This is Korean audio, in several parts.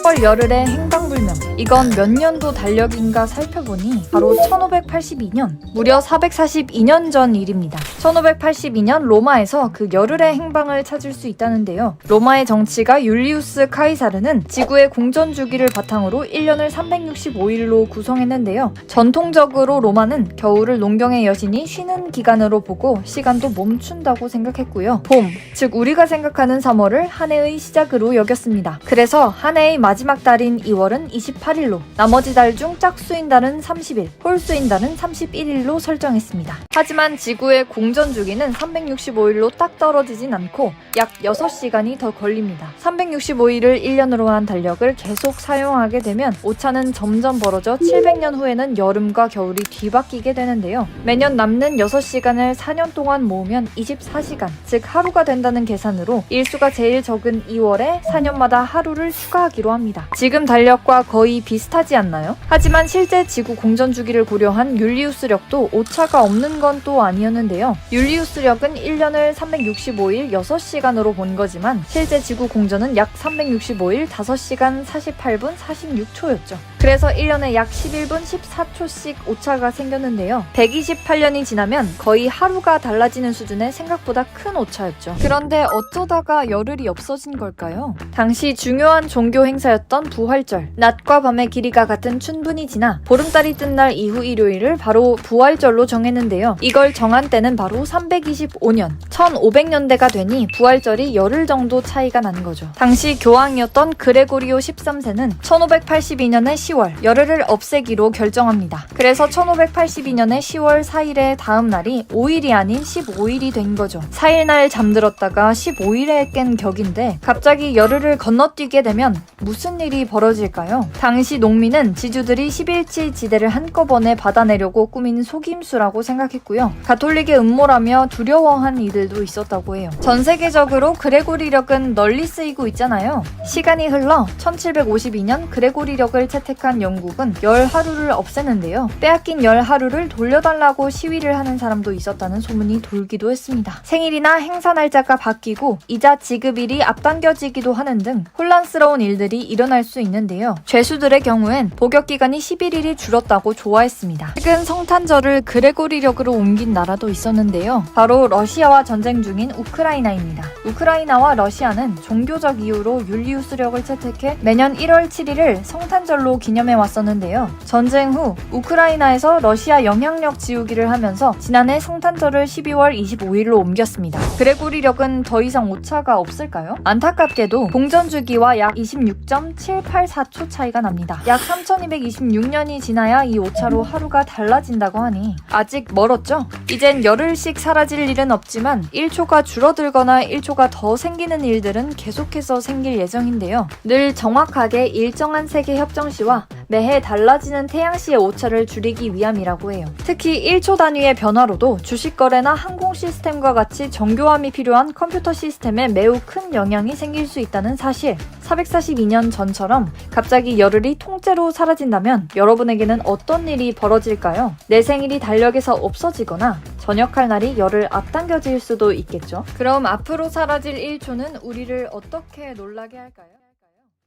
7월 열흘의 행방불명. 이건 몇 년도 달력인가 살펴보니 바로 1582년, 무려 442년 전 일입니다. 1582년 로마에서 그 열흘의 행방을 찾을 수 있다는데요. 로마의 정치가 율리우스 카이사르는 지구의 공전 주기를 바탕으로 1년을 365일로 구성했는데요. 전통적으로 로마는 겨울을 농경의 여신이 쉬는 기간으로 보고 시간도 멈춘다고 생각했고요. 봄, 즉 우리가 생각하는 3월을 한 해의 시작으로 여겼습니다. 그래서 한 해의 마지막 달인 2월은 28일로, 나머지 달 중 짝수인 달은 30일, 홀수인 달은 31일로 설정했습니다. 하지만 지구의 공전 주기는 365일로 딱 떨어지진 않고 약 6시간이 더 걸립니다. 365일을 1년으로 한 달력을 계속 사용하게 되면 오차는 점점 벌어져 700년 후에는 여름과 겨울이 뒤바뀌게 되는데요. 매년 남는 6시간을 4년 동안 모으면 24시간, 즉 하루가 된다는 계산으로 일수가 제일 적은 2월에 4년마다 하루를 추가하기로 합니다. 지금 달력과 거의 비슷하지 않나요? 하지만 실제 지구 공전 주기를 고려한 율리우스력도 오차가 없는 건 또 아니었는데요. 율리우스력은 1년을 365일 6시간으로 본 거지만 실제 지구 공전은 약 365일 5시간 48분 46초였죠. 그래서 1년에 약 11분 14초씩 오차가 생겼는데요. 128년이 지나면 거의 하루가 달라지는 수준의 생각보다 큰 오차였죠. 그런데 어쩌다가 열흘이 없어진 걸까요? 당시 중요한 종교 행사였던 부활절, 낮과 밤의 길이가 같은 춘분이 지나 보름달이 뜬 날 이후 일요일을 바로 부활절로 정했는데요. 이걸 정한 때는 바로 325년, 1500년대가 되니 부활절이 열흘 정도 차이가 난 거죠. 당시 교황이었던 그레고리오 13세는 1582년의 10월, 열흘을 없애기로 결정합니다. 그래서 1582년의 10월 4일의 다음 날이 5일이 아닌 15일이 된 거죠. 4일날 잠들었다가 15일에 깬 격인데 갑자기 열흘을 건너뛰게 되면 무슨 일이 벌어질까요? 당시 농민은 지주들이 11치 지대를 한꺼번에 받아내려고 꾸민 속임수라고 생각했고요. 가톨릭의 음모라며 두려워한 이들도 있었다고 해요. 전 세계적으로 그레고리력은 널리 쓰이고 있잖아요. 시간이 흘러 1752년 그레고리력을 채택한 영국은 열 하루를 없애는데요. 빼앗긴 열 하루를 돌려달라고 시위를 하는 사람도 있었다는 소문이 돌기도 했습니다. 생일이나 행사 날짜가 바뀌고 이자 지급일이 앞당겨지기도 하는 등 혼란스러운 일들이 일어날 수 있는데요. 죄수들의 경우엔 복역기간이 11일이 줄었다고 좋아했습니다. 최근 성탄절을 그레고리력으로 옮긴 나라도 있었는데요. 바로 러시아와 전쟁 중인 우크라이나입니다. 우크라이나와 러시아는 종교적 이유로 율리우스력을 채택해 매년 1월 7일을 성탄절로 기념해 왔었는데요. 전쟁 후 우크라이나에서 러시아 영향력 지우기를 하면서 지난해 성탄절을 12월 25일로 옮겼습니다. 그레고리력은 더 이상 오차가 없을까요? 안타깝게도 공전 주기와 약 26.784초 차이가 납니다. 약 3226년이 지나야 이 오차로 하루가 달라진다고 하니 아직 멀었죠? 이젠 열흘씩 사라질 일은 없지만 1초가 줄어들거나 1초가 더 생기는 일들은 계속해서 생길 예정인데요. 늘 정확하게 일정한 세계 협정시와 매해 달라지는 태양시의 오차를 줄이기 위함이라고 해요. 특히 1초 단위의 변화로도 주식 거래나 항공 시스템과 같이 정교함이 필요한 컴퓨터 시스템에 매우 큰 영향이 생길 수 있다는 사실. 442년 전처럼 갑자기 열흘이 통째로 사라진다면 여러분에게는 어떤 일이 벌어질까요? 내 생일이 달력에서 없어지거나 전역할 날이 열흘 앞당겨질 수도 있겠죠. 그럼 앞으로 사라질 1초는 우리를 어떻게 놀라게 할까요?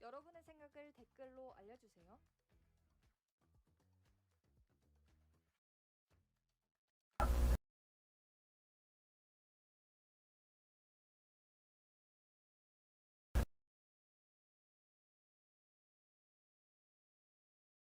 여러분의 생각을 댓글로 알려주세요.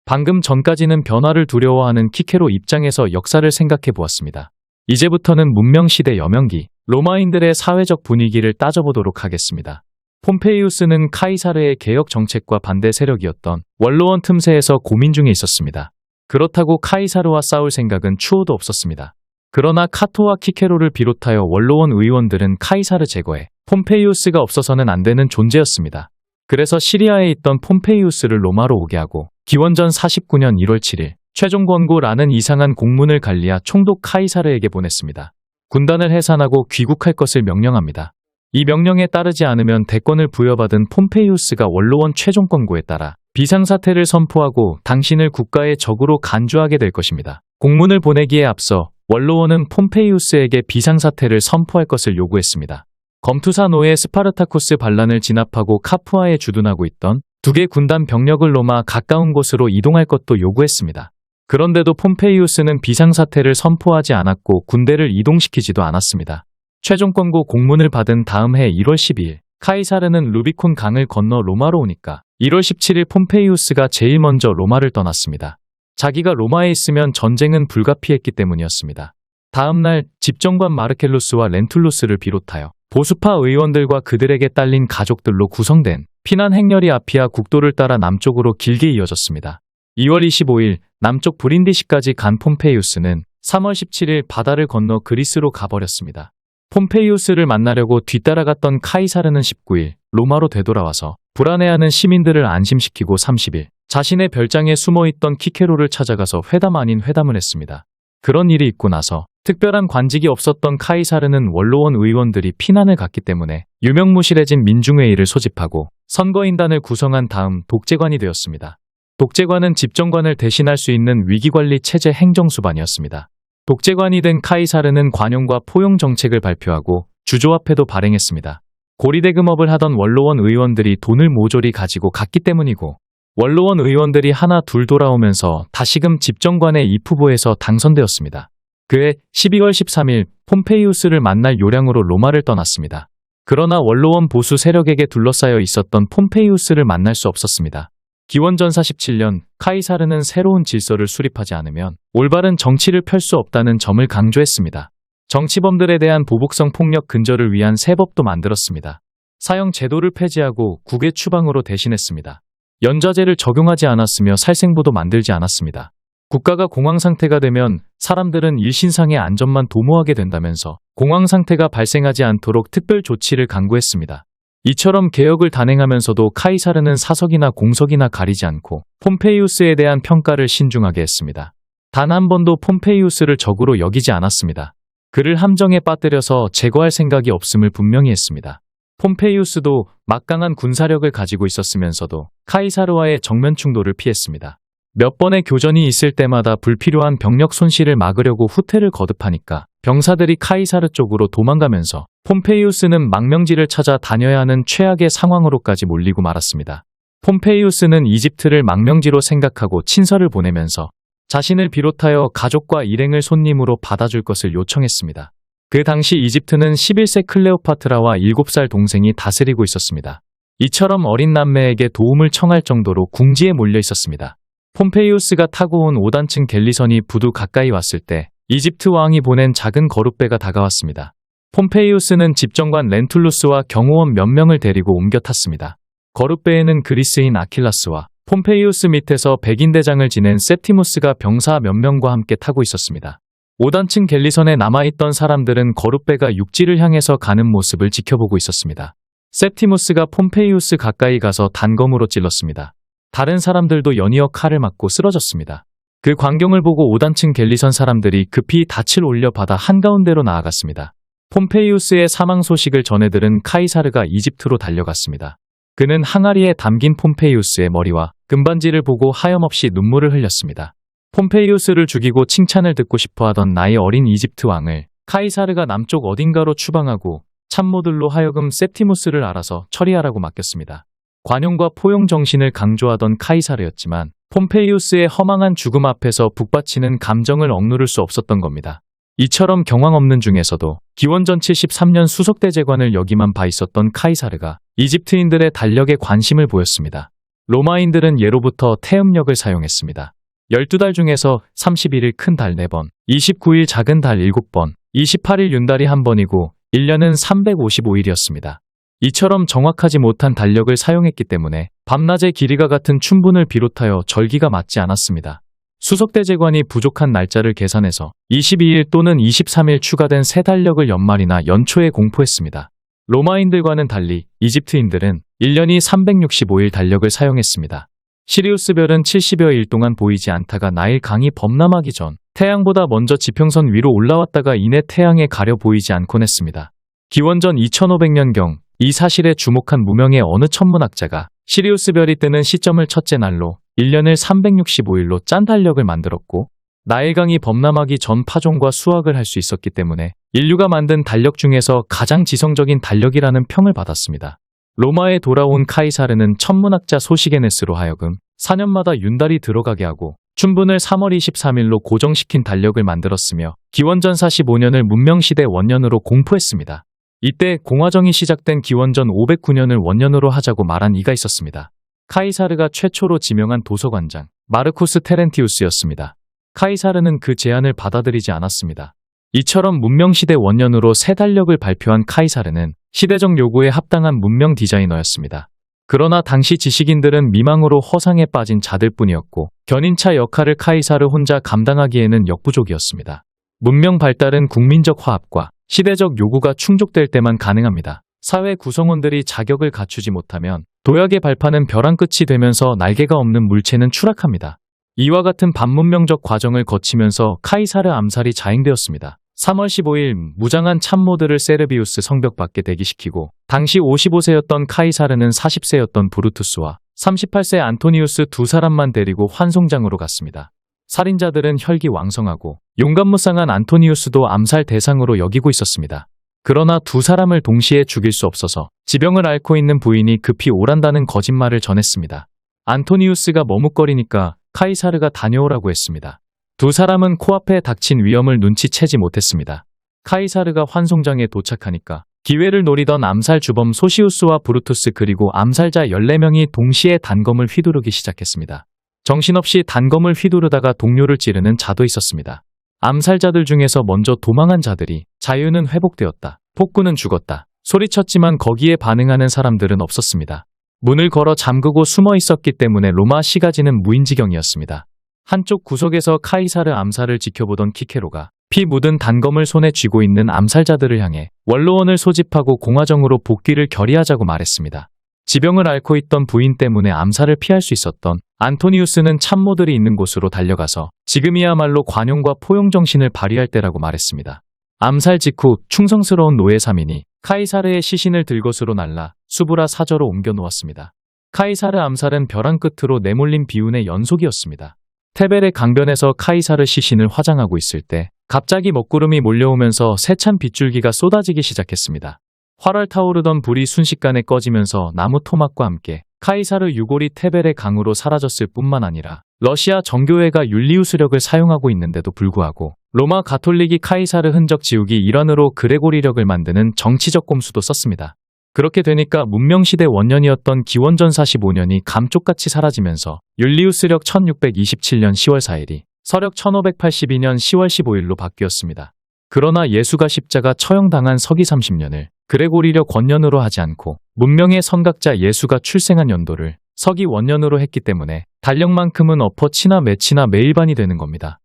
방금 전까지는 변화를 두려워하는 키케로 입장에서 역사를 생각해 보았습니다. 이제부터는 문명시대 여명기, 로마인들의 사회적 분위기를 따져보도록 하겠습니다. 폼페이우스는 카이사르의 개혁 정책과 반대 세력이었던 원로원 틈새에서 고민 중에 있었습니다. 그렇다고 카이사르와 싸울 생각은 추호도 없었습니다. 그러나 카토와 키케로를 비롯하여 원로원 의원들은 카이사르 제거에 폼페이우스가 없어서는 안 되는 존재였습니다. 그래서 시리아에 있던 폼페이우스를 로마로 오게 하고 기원전 49년 1월 7일 최종 권고라는 이상한 공문을 갈리아 총독 카이사르에게 보냈습니다. 군단을 해산하고 귀국할 것을 명령합니다. 이 명령에 따르지 않으면 대권을 부여받은 폼페이우스가 원로원 최종 권고에 따라 비상사태를 선포하고 당신을 국가의 적으로 간주하게 될 것입니다. 공문을 보내기에 앞서 원로원은 폼페이우스에게 비상사태를 선포할 것을 요구했습니다. 검투사 노예 스파르타쿠스 반란을 진압하고 카푸아에 주둔하고 있던 두 개 군단 병력을 로마 가까운 곳으로 이동할 것도 요구했습니다. 그런데도 폼페이우스는 비상사태를 선포하지 않았고 군대를 이동시키지도 않았습니다. 최종 권고 공문을 받은 다음 해 1월 12일, 카이사르는 루비콘 강을 건너 로마로 오니까 1월 17일 폼페이우스가 제일 먼저 로마를 떠났습니다. 자기가 로마에 있으면 전쟁은 불가피했기 때문이었습니다. 다음 날 집정관 마르켈루스와 렌툴루스를 비롯하여 보수파 의원들과 그들에게 딸린 가족들로 구성된 피난 행렬이 아피아 국도를 따라 남쪽으로 길게 이어졌습니다. 2월 25일 남쪽 브린디시까지 간 폼페이우스는 3월 17일 바다를 건너 그리스로 가버렸습니다. 폼페이우스를 만나려고 뒤따라갔던 카이사르는 19일 로마로 되돌아와서 불안해하는 시민들을 안심시키고 30일 자신의 별장에 숨어있던 키케로를 찾아가서 회담 아닌 회담을 했습니다. 그런 일이 있고 나서 특별한 관직이 없었던 카이사르는 원로원 의원들이 피난을 갔기 때문에 유명무실해진 민중회의를 소집하고 선거인단을 구성한 다음 독재관이 되었습니다. 독재관은 집정관을 대신할 수 있는 위기관리 체제 행정수반이었습니다. 독재관이 된 카이사르는 관용과 포용 정책을 발표하고 주조합회도 발행했습니다. 고리대금업을 하던 원로원 의원들이 돈을 모조리 가지고 갔기 때문이고 원로원 의원들이 하나 둘 돌아오면서 다시금 집정관의 입후보에서 당선되었습니다. 그해 12월 13일 폼페이우스를 만날 요량으로 로마를 떠났습니다. 그러나 원로원 보수 세력에게 둘러싸여 있었던 폼페이우스를 만날 수 없었습니다. 기원전 47년 카이사르는 새로운 질서를 수립하지 않으면 올바른 정치를 펼 수 없다는 점을 강조했습니다. 정치범들에 대한 보복성 폭력 근절을 위한 새 법도 만들었습니다. 사형 제도를 폐지하고 국외 추방으로 대신했습니다. 연좌제를 적용하지 않았으며 살생부도 만들지 않았습니다. 국가가 공황 상태가 되면 사람들은 일신상의 안전만 도모하게 된다면서 공황 상태가 발생하지 않도록 특별 조치를 강구했습니다. 이처럼 개혁을 단행하면서도 카이사르는 사석이나 공석이나 가리지 않고 폼페이우스에 대한 평가를 신중하게 했습니다. 단 한 번도 폼페이우스를 적으로 여기지 않았습니다. 그를 함정에 빠뜨려서 제거할 생각이 없음을 분명히 했습니다. 폼페이우스도 막강한 군사력을 가지고 있었으면서도 카이사르와의 정면 충돌을 피했습니다. 몇 번의 교전이 있을 때마다 불필요한 병력 손실을 막으려고 후퇴를 거듭하니까 병사들이 카이사르 쪽으로 도망가면서 폼페이우스는 망명지를 찾아 다녀야 하는 최악의 상황으로까지 몰리고 말았습니다. 폼페이우스는 이집트를 망명지로 생각하고 친서를 보내면서 자신을 비롯하여 가족과 일행을 손님으로 받아줄 것을 요청했습니다. 그 당시 이집트는 11세 클레오파트라와 7살 동생이 다스리고 있었습니다. 이처럼 어린 남매에게 도움을 청할 정도로 궁지에 몰려 있었습니다. 폼페이우스가 타고 온 5단층 갤리선이 부두 가까이 왔을 때 이집트 왕이 보낸 작은 거룻배가 다가왔습니다. 폼페이우스는 집정관 렌툴루스와 경호원 몇 명을 데리고 옮겨 탔습니다. 거룻배에는 그리스인 아킬라스와 폼페이우스 밑에서 백인대장을 지낸 셉티무스가 병사 몇 명과 함께 타고 있었습니다. 5단층 갤리선에 남아있던 사람들은 거룻배가 육지를 향해서 가는 모습을 지켜보고 있었습니다. 셉티무스가 폼페이우스 가까이 가서 단검으로 찔렀습니다. 다른 사람들도 연이어 칼을 맞고 쓰러졌습니다. 그 광경을 보고 5단층 갤리선 사람들이 급히 닻을 올려 바다 한가운데로 나아갔습니다. 폼페이우스의 사망 소식을 전해들은 카이사르가 이집트로 달려갔습니다. 그는 항아리에 담긴 폼페이우스의 머리와 금반지를 보고 하염없이 눈물을 흘렸습니다. 폼페이우스를 죽이고 칭찬을 듣고 싶어하던 나이 어린 이집트 왕을 카이사르가 남쪽 어딘가로 추방하고 참모들로 하여금 셉티무스를 알아서 처리하라고 맡겼습니다. 관용과 포용 정신을 강조하던 카이사르였지만 폼페이우스의 허망한 죽음 앞에서 북받치는 감정을 억누를 수 없었던 겁니다. 이처럼 경황 없는 중에서도 기원전 73년 수석대제관을 역임한 바 있었던 카이사르가 이집트인들의 달력에 관심을 보였습니다. 로마인들은 예로부터 태음력을 사용했습니다. 12달 중에서 31일 큰 달 4번, 29일 작은 달 7번, 28일 윤달이 1번이고 1년은 355일이었습니다. 이처럼 정확하지 못한 달력을 사용했기 때문에 밤낮의 길이가 같은 춘분을 비롯하여 절기가 맞지 않았습니다. 수석대제관이 부족한 날짜를 계산해서 22일 또는 23일 추가된 새 달력을 연말이나 연초에 공포했습니다. 로마인들과는 달리 이집트인들은 1년이 365일 달력을 사용했습니다. 시리우스별은 70여일 동안 보이지 않다가 나일 강이 범람하기 전 태양보다 먼저 지평선 위로 올라왔다가 이내 태양에 가려 보이지 않곤 했습니다. 기원전 2500년경 이 사실에 주목한 무명의 어느 천문학자가 시리우스별이 뜨는 시점을 첫째 날로 1년을 365일로 짠 달력을 만들었고 나일강이 범람하기 전 파종과 수확을 할 수 있었기 때문에 인류가 만든 달력 중에서 가장 지성적인 달력이라는 평을 받았습니다. 로마에 돌아온 카이사르는 천문학자 소시게네스로 하여금 4년마다 윤달이 들어가게 하고 춘분을 3월 23일로 고정시킨 달력을 만들었으며 기원전 45년을 문명시대 원년으로 공포했습니다. 이때 공화정이 시작된 기원전 509년을 원년으로 하자고 말한 이가 있었습니다. 카이사르가 최초로 지명한 도서관장 마르쿠스 테렌티우스였습니다. 카이사르는 그 제안을 받아들이지 않았습니다. 이처럼 문명시대 원년으로 새 달력을 발표한 카이사르는 시대적 요구에 합당한 문명 디자이너였습니다. 그러나 당시 지식인들은 미망으로 허상에 빠진 자들뿐이었고 견인차 역할을 카이사르 혼자 감당하기에는 역부족이었습니다. 문명 발달은 국민적 화합과 시대적 요구가 충족될 때만 가능합니다. 사회 구성원들이 자격을 갖추지 못하면 도약의 발판은 벼랑 끝이 되면서 날개가 없는 물체는 추락합니다. 이와 같은 반문명적 과정을 거치면서 카이사르 암살이 자행되었습니다. 3월 15일 무장한 참모들을 세르비우스 성벽 밖에 대기시키고 당시 55세였던 카이사르는 40세였던 브루투스와 38세 안토니우스 두 사람만 데리고 환송장으로 갔습니다. 살인자들은 혈기왕성하고 용감무쌍한 안토니우스도 암살 대상으로 여기고 있었습니다. 그러나 두 사람을 동시에 죽일 수 없어서 지병을 앓고 있는 부인이 급히 오란다는 거짓말을 전했습니다. 안토니우스가 머뭇거리니까 카이사르가 다녀오라고 했습니다. 두 사람은 코앞에 닥친 위험을 눈치채지 못했습니다. 카이사르가 환송장에 도착하니까 기회를 노리던 암살 주범 소시우스와 브루투스 그리고 암살자 14명이 동시에 단검을 휘두르기 시작했습니다. 정신없이 단검을 휘두르다가 동료를 찌르는 자도 있었습니다. 암살자들 중에서 먼저 도망한 자들이 자유는 회복되었다, 폭군은 죽었다 소리쳤지만 거기에 반응하는 사람들은 없었습니다. 문을 걸어 잠그고 숨어 있었기 때문에 로마 시가지는 무인지경이었습니다. 한쪽 구석에서 카이사르 암살을 지켜보던 키케로가 피 묻은 단검을 손에 쥐고 있는 암살자들을 향해 원로원을 소집하고 공화정으로 복귀를 결의하자고 말했습니다. 지병을 앓고 있던 부인 때문에 암살을 피할 수 있었던 안토니우스는 참모들이 있는 곳으로 달려가서 지금이야말로 관용과 포용 정신을 발휘할 때라고 말했습니다. 암살 직후 충성스러운 노예 3인이 카이사르의 시신을 들것으로 날라 수브라 사저로 옮겨 놓았습니다. 카이사르 암살은 벼랑 끝으로 내몰린 비운의 연속이었습니다. 테벨의 강변에서 카이사르 시신을 화장하고 있을 때 갑자기 먹구름이 몰려오면서 세찬 빗줄기가 쏟아지기 시작했습니다. 활활 타오르던 불이 순식간에 꺼지면서 나무 토막과 함께 카이사르 유골이 테벨의 강으로 사라졌을 뿐만 아니라 러시아 정교회가 율리우스력을 사용하고 있는데도 불구하고 로마 가톨릭이 카이사르 흔적 지우기 일환으로 그레고리력을 만드는 정치적 꼼수도 썼습니다. 그렇게 되니까 문명시대 원년이었던 기원전 45년이 감쪽같이 사라지면서 율리우스력 1627년 10월 4일이 서력 1582년 10월 15일로 바뀌었습니다. 그러나 예수가 십자가 처형당한 서기 30년을 그레고리력 원년으로 하지 않고 문명의 선각자 예수가 출생한 연도를 서기 원년으로 했기 때문에 달력만큼은 엎어치나 매치나 매일반이 되는 겁니다.